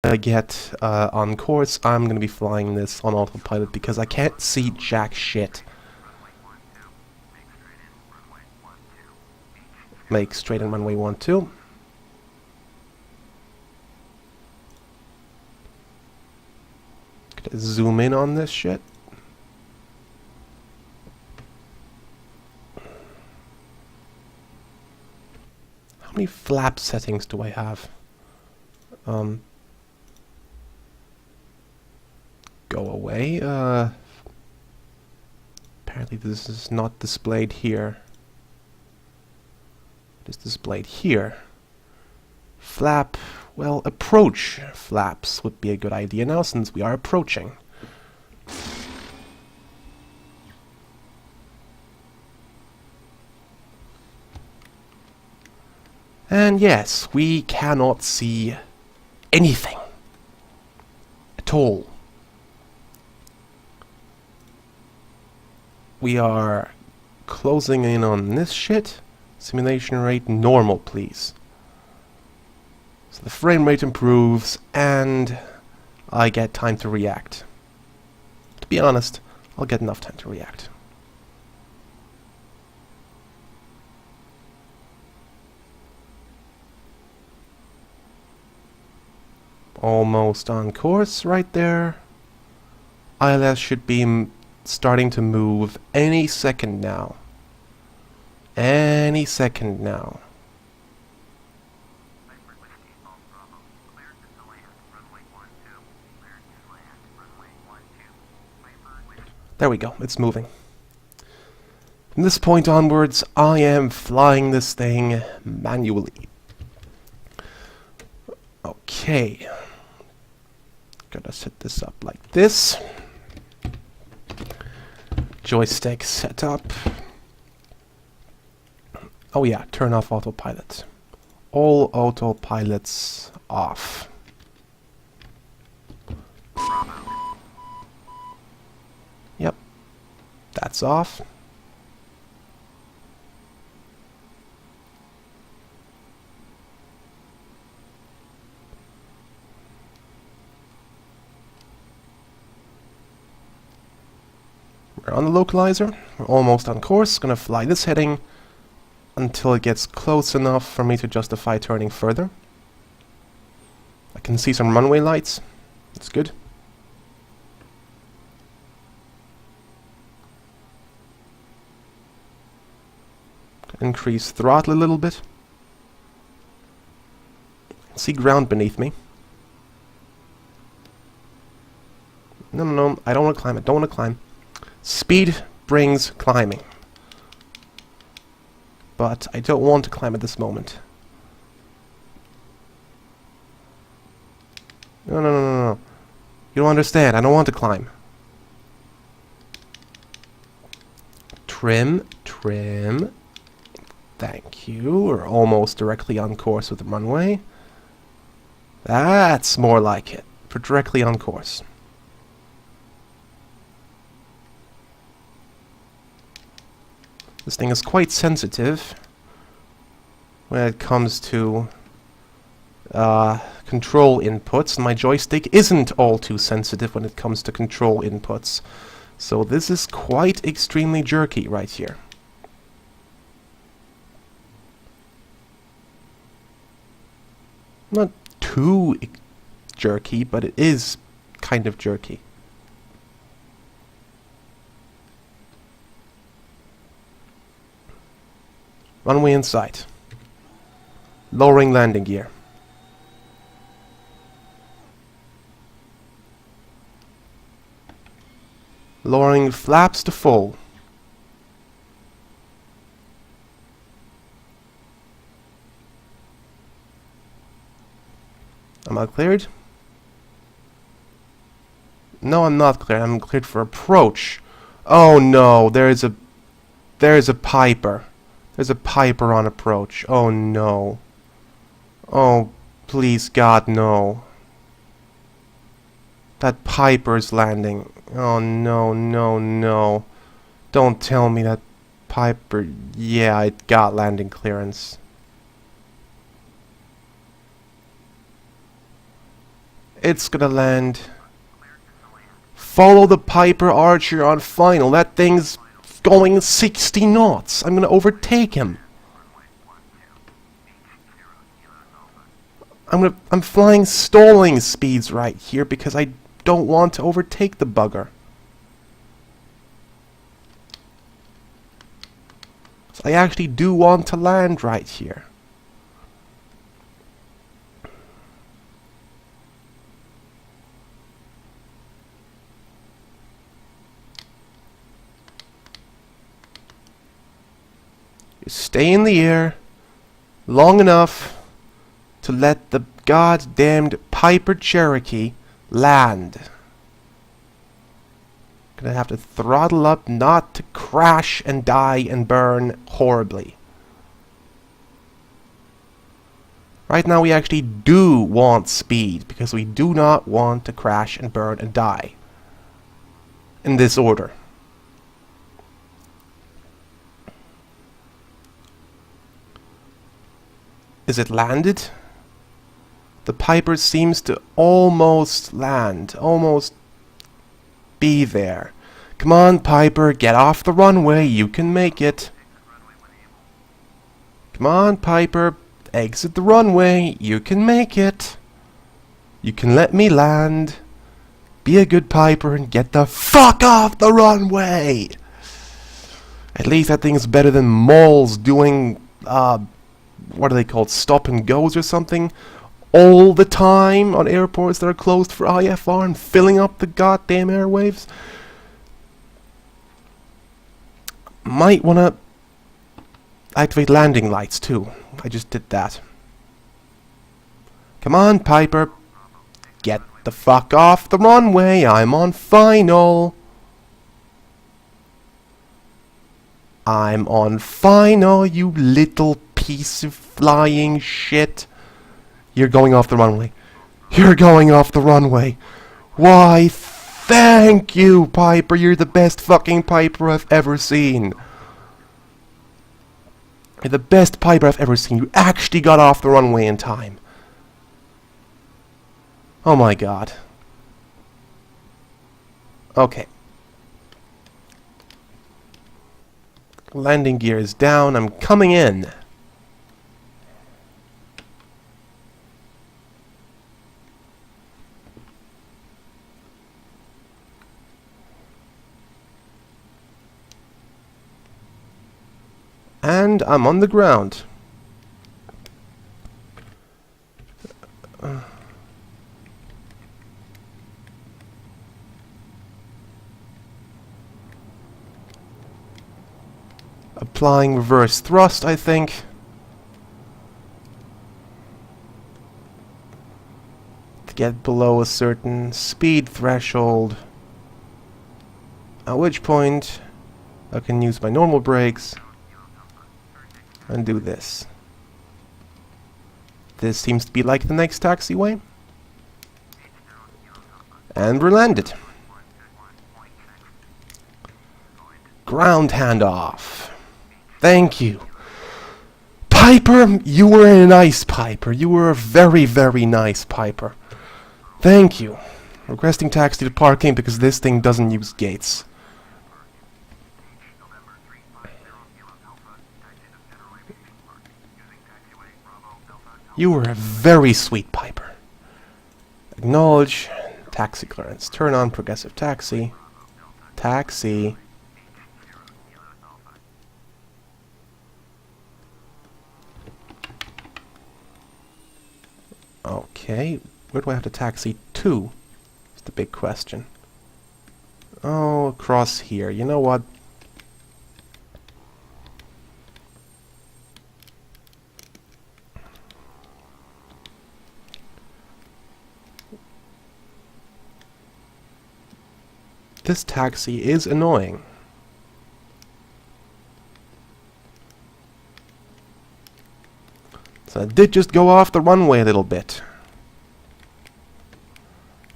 get on course, I'm gonna be flying this on autopilot because I can't see jack shit. Make straight in runway 12. Gonna zoom in on this shit. How many flap settings do I have? Go away. Apparently this is not displayed here. It is displayed here. Flap, well, approach flaps would be a good idea now since we are approaching. And yes, we cannot see anything at all. We are closing in on this shit. Simulation rate normal, please. So the frame rate improves and I get time to react. To be honest, I'll get enough time to react. Almost on course right there. ILS should be starting to move any second now. Any second now. There we go, it's moving. From this point onwards, I am flying this thing manually. Okay. Gotta set this up like this. Joystick setup. Oh yeah, turn off autopilot. All autopilots off. Yep, that's off. We're on the localizer. We're almost on course. Gonna fly this heading until it gets close enough for me to justify turning further. I can see some runway lights. That's good. Increase throttle a little bit. See ground beneath me. No, I don't want to climb it. Don't want to climb. Speed brings climbing. But I don't want to climb at this moment. No. You don't understand. I don't want to climb. Trim. Thank you. We're almost directly on course with the runway. That's more like it. We're directly on course. This thing is quite sensitive when it comes to control inputs. My joystick isn't all too sensitive when it comes to control inputs. So this is quite extremely jerky right here. Not too jerky, but it is kind of jerky. Runway in sight. Lowering landing gear. Lowering flaps to full. Am I cleared? No, I'm not cleared. I'm cleared for approach. Oh no, there's a piper. There's a piper on approach. Oh no. Oh, please God, no. That piper's landing. Oh no. Don't tell me that piper... Yeah, it got landing clearance. It's gonna land. Follow the Piper Archer on final. That thing's going 60 knots. I'm gonna overtake him. I'm flying stalling speeds right here because I don't want to overtake the bugger. So I actually do want to land right here. You stay in the air long enough to let the goddamned Piper Cherokee land. Gonna have to throttle up not to crash and die and burn horribly. Right now we actually do want speed because we do not want to crash and burn and die. In this order. Is it landed? The Piper seems to almost land, almost be there. Come on, Piper, get off the runway, you can make it. Come on, Piper, exit the runway, you can make it. You can let me land. Be a good Piper and get the fuck off the runway! At least that thing's better than moles doing, what are they called, stop and goes or something? All the time on airports that are closed for IFR and filling up the goddamn airwaves. Might wanna activate landing lights too. I just did that. Come on, Piper. Get the fuck off the runway. I'm on final. I'm on final, you little piece of flying shit. You're going off the runway. You're going off the runway. Why, thank you, Piper. You're the best fucking Piper I've ever seen. You're the best Piper I've ever seen. You actually got off the runway in time. Oh my god. Okay. Landing gear is down. I'm coming in. And I'm on the ground. Applying reverse thrust, I think. To get below a certain speed threshold. At which point I can use my normal brakes and do this. This seems to be like the next taxiway. And we're landed. Ground handoff. Thank you. Piper, you were a nice Piper. You were a very, very nice Piper. Thank you. Requesting taxi to parking because this thing doesn't use gates. You were a very sweet Piper. Acknowledge. Taxi clearance. Turn on progressive taxi. Taxi. Okay, where do I have to taxi to? Is the big question. Oh, across here. You know what? This taxi is annoying. So I did just go off the runway a little bit.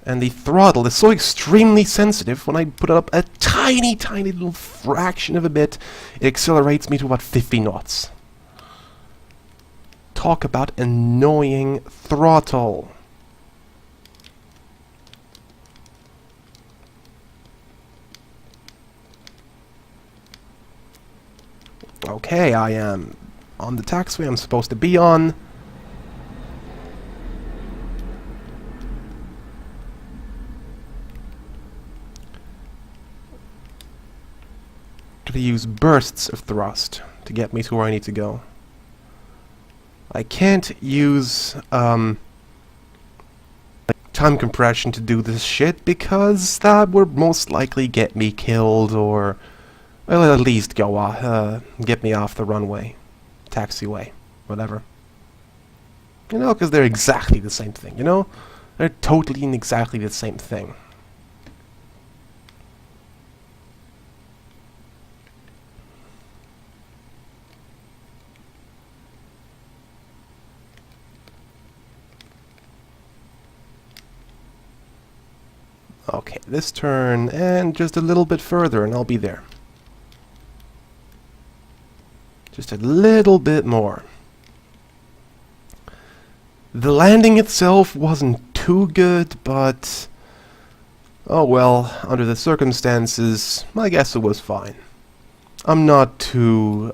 And the throttle is so extremely sensitive, when I put it up a tiny, tiny little fraction of a bit, it accelerates me to about 50 knots. Talk about annoying throttle. Okay, I am on the taxiway I'm supposed to be on. Gotta use bursts of thrust to get me to where I need to go. I can't use time compression to do this shit because that would most likely get me killed or, well, at least go get me off the runway, taxiway, whatever. You know, because they're exactly the same thing, you know? They're totally and exactly the same thing. Okay, this turn, and just a little bit further, and I'll be there. Just a little bit more. The landing itself wasn't too good, but... oh well, under the circumstances, I guess it was fine. I'm not too,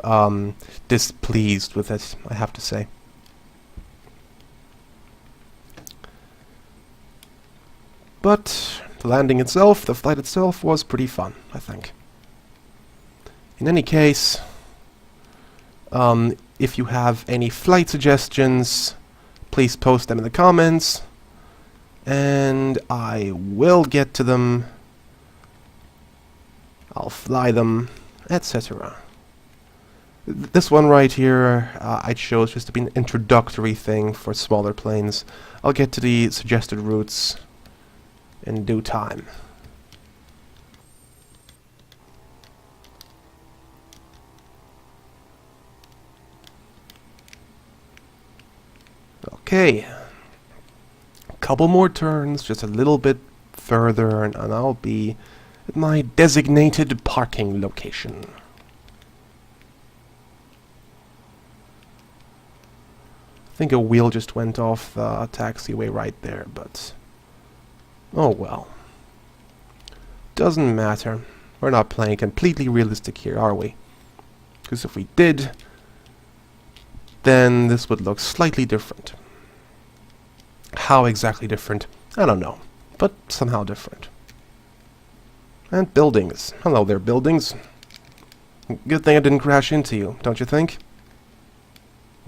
displeased with it, I have to say. But the landing itself, the flight itself, was pretty fun, I think. In any case, if you have any flight suggestions, please post them in the comments, and I will get to them. I'll fly them, etc. This one right here, I chose just to be an introductory thing for smaller planes. I'll get to the suggested routes in due time. Okay, a couple more turns, just a little bit further, and I'll be at my designated parking location. I think a wheel just went off the taxiway right there, but oh well. Doesn't matter. We're not playing completely realistic here, are we? Because if we did, then this would look slightly different. How exactly different? I don't know. But somehow different. And buildings. Hello there, buildings. Good thing I didn't crash into you, don't you think?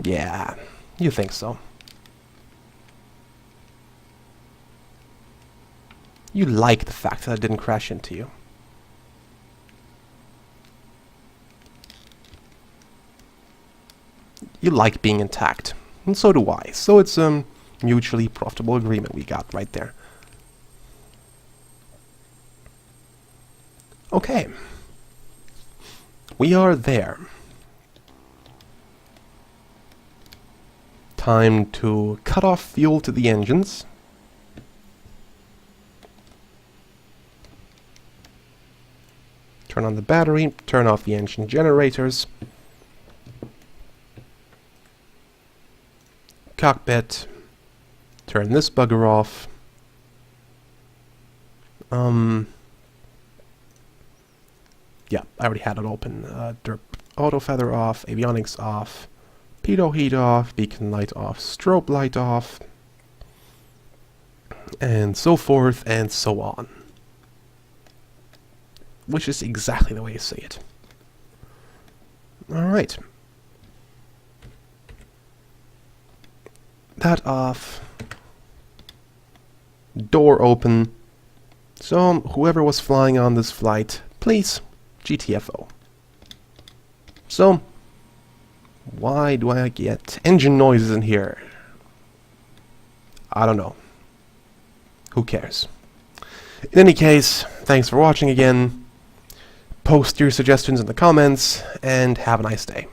Yeah, you think so. You like the fact that I didn't crash into you. You like being intact. And so do I. So it's a mutually profitable agreement we got right there. Okay. We are there. Time to cut off fuel to the engines. Turn on the battery, turn off the engine generators. Cockpit. Turn this bugger off. Yeah, I already had it open. Derp auto feather off, avionics off, pitot heat off, beacon light off, strobe light off, and so forth and so on. Which is exactly the way you say it. Alright. That off. Door open. So, whoever was flying on this flight, please, GTFO. So, why do I get engine noises in here? I don't know. Who cares? In any case, thanks for watching again. Post your suggestions in the comments, and have a nice day.